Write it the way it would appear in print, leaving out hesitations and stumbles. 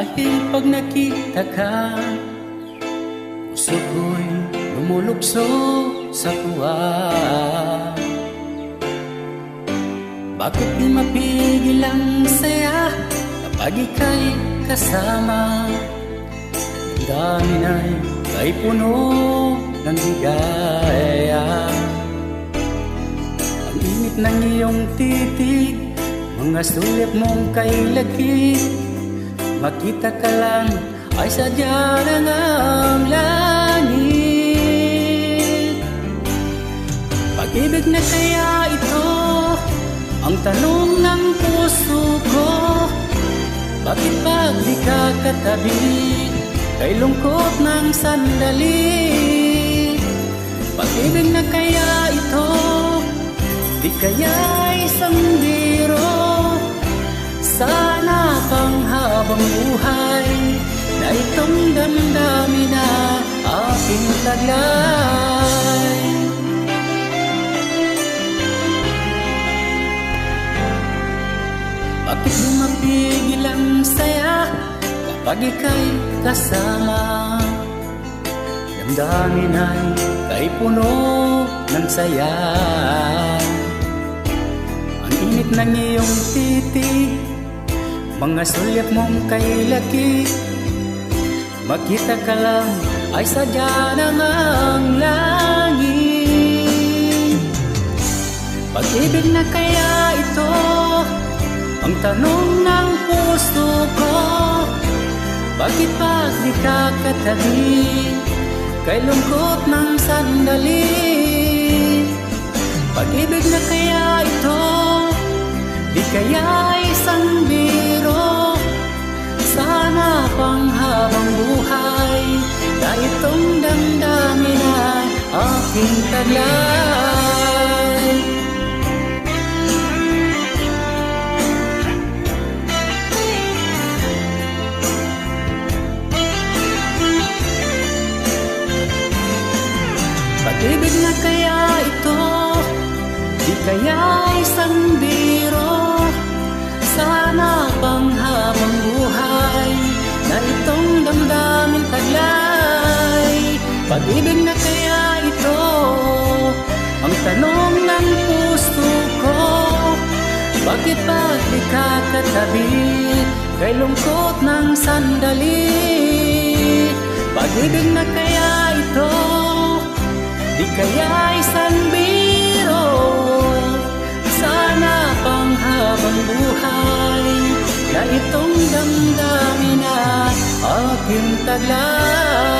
Dahil pag nakita ka, puso ko'y lumulukso sa tuwa. Bakit di mapigil ang saya kapag ika'y kasama? Ang dami na'y kay puno ng ligaya. Ang init ng iyong titig, mga sulit mong kay lagkit, makita ka lang ay sadya ng ang langit. Pag-ibig na kaya ito ang tanong ng puso ko? Bakit pag di ka katabi, kay lungkot ng sandali? Pag-ibig na kaya ito, di kaya isang biro? Sana pang habang buhay na itong damdamin na aking taglay. Bakit di mapigil ang saya kapag ika'y kasama? Damdamin ay kay puno ng saya. Ang init ng iyong titig, mga sulyap mong kay laki, makita ka lang ay sadya ng ang langit. Pag-ibig na kaya ito ang tanong ng puso ko? Bakit pag di ka katabi, kay lungkot ng sandali? Pag-ibig na kaya ito, di kaya isang biro? Sana pang habang buhay na itong damdamin na aking taglay. Pag-ibig na kaya ito, di kaya isang biro? Sana pang habang buhay na itong damdamin taglay. Pag-ibig na kaya ito ang tanong ng puso ko? Bakit pag di ka katabi, kay lungkot ng sandali? Pag-ibig na kaya ito, di kaya isang biro? Sana pang habang buhay na itong damdamin na aking taglay.